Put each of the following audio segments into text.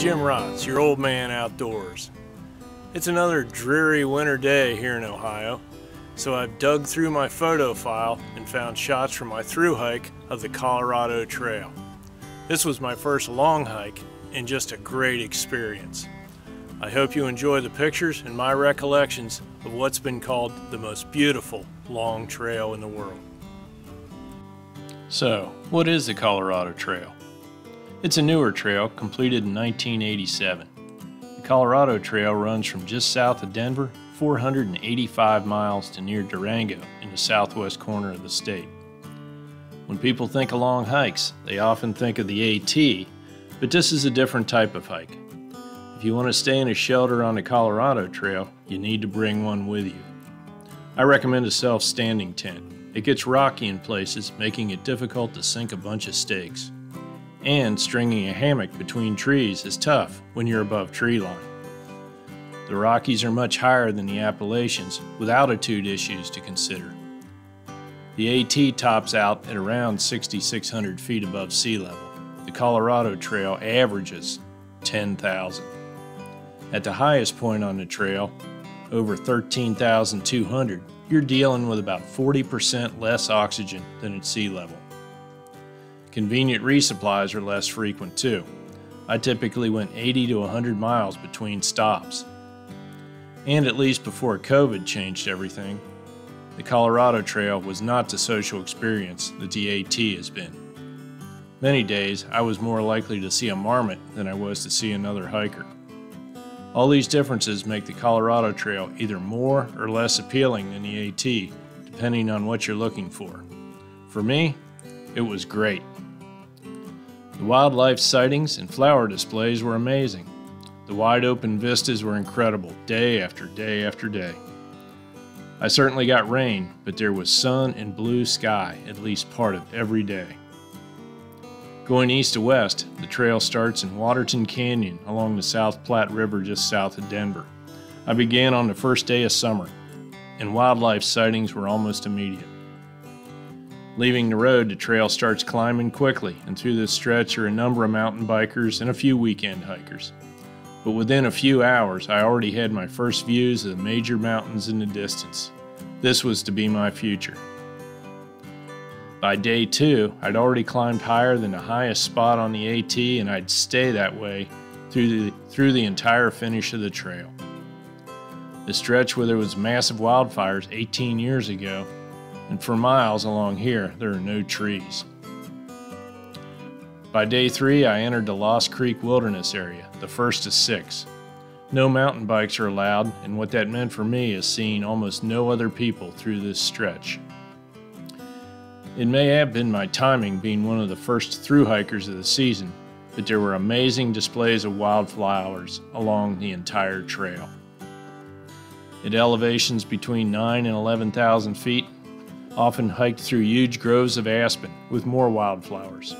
Jim Rotz, your old man outdoors. It's another dreary winter day here in Ohio, so I've dug through my photo file and found shots from my thru hike of the Colorado Trail. This was my first long hike and just a great experience. I hope you enjoy the pictures and my recollections of what's been called the most beautiful long trail in the world. So, what is the Colorado Trail? It's a newer trail completed in 1987. The Colorado Trail runs from just south of Denver, 485 miles to near Durango in the southwest corner of the state. When people think of long hikes, they often think of the AT, but this is a different type of hike. If you want to stay in a shelter on the Colorado Trail, you need to bring one with you. I recommend a self-standing tent. It gets rocky in places, making it difficult to sink a bunch of stakes. And stringing a hammock between trees is tough when you're above tree line. The Rockies are much higher than the Appalachians, with altitude issues to consider. The AT tops out at around 6,600 feet above sea level. The Colorado Trail averages 10,000. At the highest point on the trail, over 13,200, you're dealing with about 40% less oxygen than at sea level. Convenient resupplies are less frequent too. I typically went 80 to 100 miles between stops. And at least before COVID changed everything, the Colorado Trail was not the social experience that the AT has been. Many days, I was more likely to see a marmot than I was to see another hiker. All these differences make the Colorado Trail either more or less appealing than the AT, depending on what you're looking for. For me, it was great. The wildlife sightings and flower displays were amazing. The wide open vistas were incredible, day after day after day. I certainly got rain, but there was sun and blue sky at least part of every day. Going east to west, the trail starts in Waterton Canyon along the South Platte River just south of Denver. I began on the first day of summer, and wildlife sightings were almost immediate. Leaving the road, the trail starts climbing quickly, and through this stretch are a number of mountain bikers and a few weekend hikers. But within a few hours, I already had my first views of the major mountains in the distance. This was to be my future. By day 2, I'd already climbed higher than the highest spot on the AT, and I'd stay that way through the entire finish of the trail. The stretch where there was massive wildfires 18 years ago, and for miles along here, there are no trees. By day 3, I entered the Lost Creek Wilderness area, the first of 6. No mountain bikes are allowed, and what that meant for me is seeing almost no other people through this stretch. It may have been my timing being one of the first thru hikers of the season, but there were amazing displays of wildflowers along the entire trail. At elevations between 9,000 and 11,000 feet, often hiked through huge groves of aspen with more wildflowers.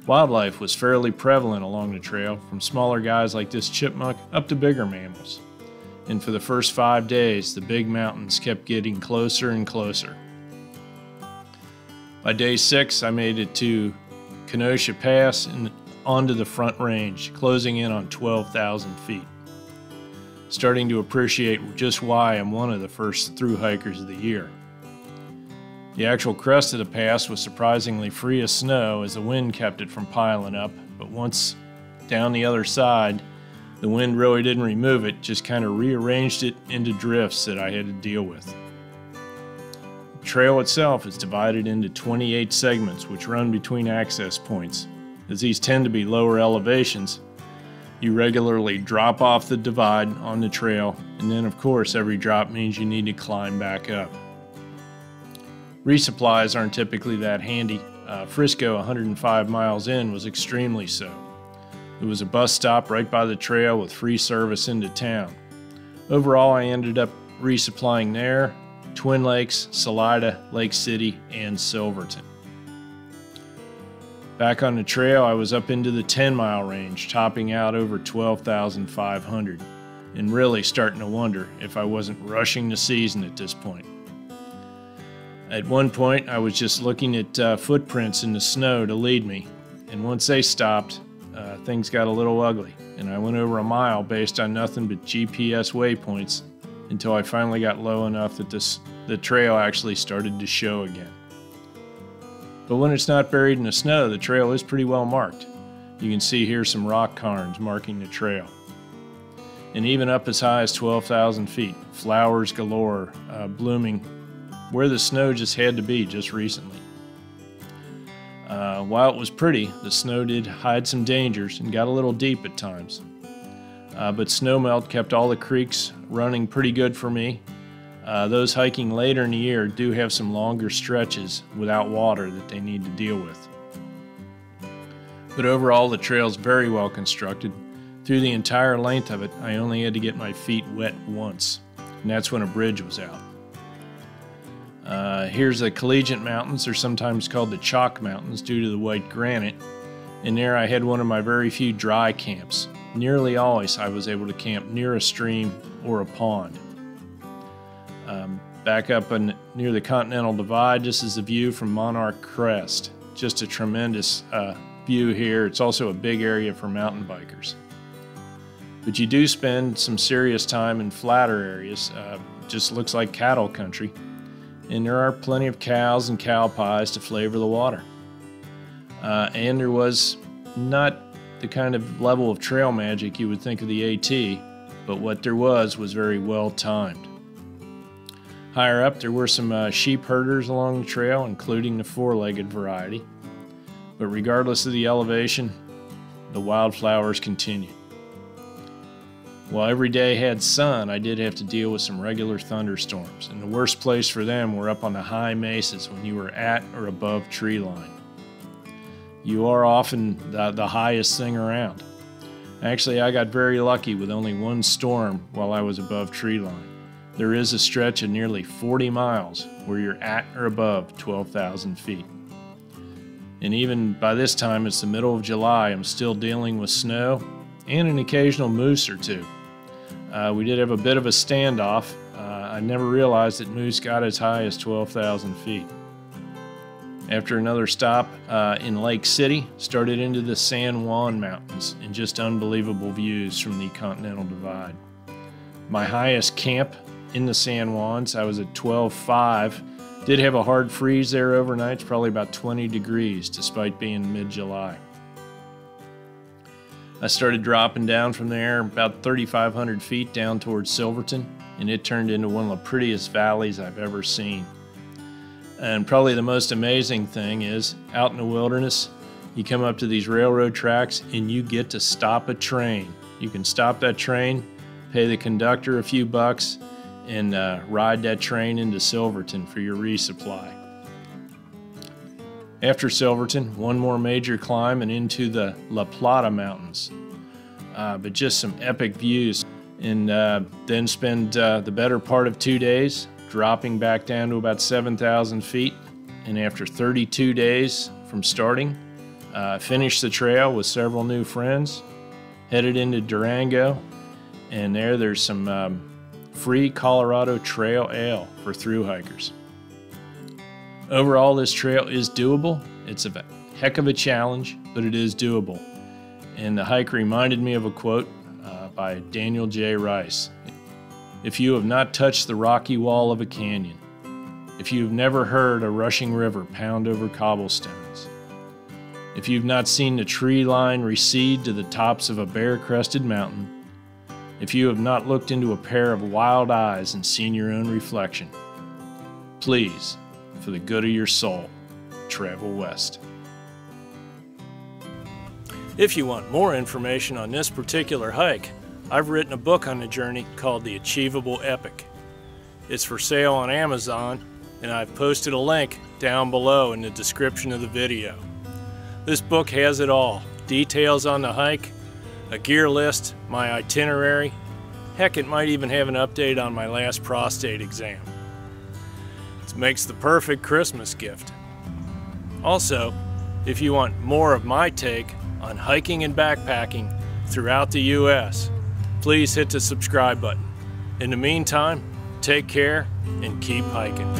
Wildlife was fairly prevalent along the trail, from smaller guys like this chipmunk up to bigger mammals. And for the first 5 days, the big mountains kept getting closer and closer. By day 6, I made it to Kenosha Pass and onto the Front Range, closing in on 12,000 feet. Starting to appreciate just why I'm one of the first thru hikers of the year. The actual crest of the pass was surprisingly free of snow as the wind kept it from piling up, but once down the other side, the wind really didn't remove it, just kind of rearranged it into drifts that I had to deal with. The trail itself is divided into 28 segments which run between access points. As these tend to be lower elevations, you regularly drop off the divide on the trail, and then of course every drop means you need to climb back up. Resupplies aren't typically that handy. Frisco, 105 miles in, was extremely so. It was a bus stop right by the trail with free service into town. Overall, I ended up resupplying there, Twin Lakes, Salida, Lake City, and Silverton. Back on the trail, I was up into the 10-mile range, topping out over 12,500, and really starting to wonder if I wasn't rushing the season at this point. At one point, I was just looking at footprints in the snow to lead me, and once they stopped, things got a little ugly, and I went over a mile based on nothing but GPS waypoints until I finally got low enough that the trail actually started to show again. But when it's not buried in the snow, the trail is pretty well marked. You can see here some rock cairns marking the trail. And even up as high as 12,000 feet, flowers galore, blooming where the snow just had to be just recently. While it was pretty, the snow did hide some dangers and got a little deep at times. But snowmelt kept all the creeks running pretty good for me. Those hiking later in the year do have some longer stretches without water that they need to deal with. But overall, the trail's very well constructed. Through the entire length of it, I only had to get my feet wet once, and that's when a bridge was out. Here's the Collegiate Mountains. They're sometimes called the Chalk Mountains due to the white granite. And there I had one of my very few dry camps. Nearly always I was able to camp near a stream or a pond. Back up near the Continental Divide, this is the view from Monarch Crest. Just a tremendous view here. It's also a big area for mountain bikers. But you do spend some serious time in flatter areas. Just looks like cattle country. And there are plenty of cows and cow pies to flavor the water. And there was not the kind of level of trail magic you would think of the AT, but what there was very well timed. Higher up there were some sheep herders along the trail, including the four-legged variety. But regardless of the elevation, the wildflowers continued. While every day had sun, I did have to deal with some regular thunderstorms, and the worst place for them were up on the high mesas when you were at or above tree line. You are often the highest thing around. Actually, I got very lucky with only one storm while I was above tree line. There is a stretch of nearly 40 miles where you're at or above 12,000 feet. And even by this time, it's the middle of July, I'm still dealing with snow and an occasional moose or two. We did have a bit of a standoff. I never realized that moose got as high as 12,000 feet. After another stop in Lake City, started into the San Juan Mountains and just unbelievable views from the Continental Divide. My highest camp in the San Juans, I was at 12.5. Did have a hard freeze there overnight. It's probably about 20 degrees despite being mid-July. I started dropping down from there about 3,500 feet down towards Silverton, and it turned into one of the prettiest valleys I've ever seen. And probably the most amazing thing is, out in the wilderness, you come up to these railroad tracks and you get to stop a train. You can stop that train, pay the conductor a few bucks, and ride that train into Silverton for your resupply. After Silverton, one more major climb and into the La Plata Mountains. But just some epic views. And then spend the better part of 2 days dropping back down to about 7,000 feet. And after 32 days from starting, finished the trail with several new friends, headed into Durango, and there's some free Colorado Trail Ale for thru hikers. Overall, this trail is doable. It's a heck of a challenge, but it is doable. And the hike reminded me of a quote by Daniel J. Rice. If you have not touched the rocky wall of a canyon, if you have never heard a rushing river pound over cobblestones, if you've not seen the tree line recede to the tops of a bare-crested mountain, if you have not looked into a pair of wild eyes and seen your own reflection, please, for the good of your soul, travel west. If you want more information on this particular hike, I've written a book on the journey called The Achievable Epic. It's for sale on Amazon, and I've posted a link down below in the description of the video. This book has it all: details on the hike, a gear list, my itinerary. Heck, it might even have an update on my last prostate exam. It makes the perfect Christmas gift. Also, if you want more of my take on hiking and backpacking throughout the U.S., please hit the subscribe button. In the meantime, take care and keep hiking.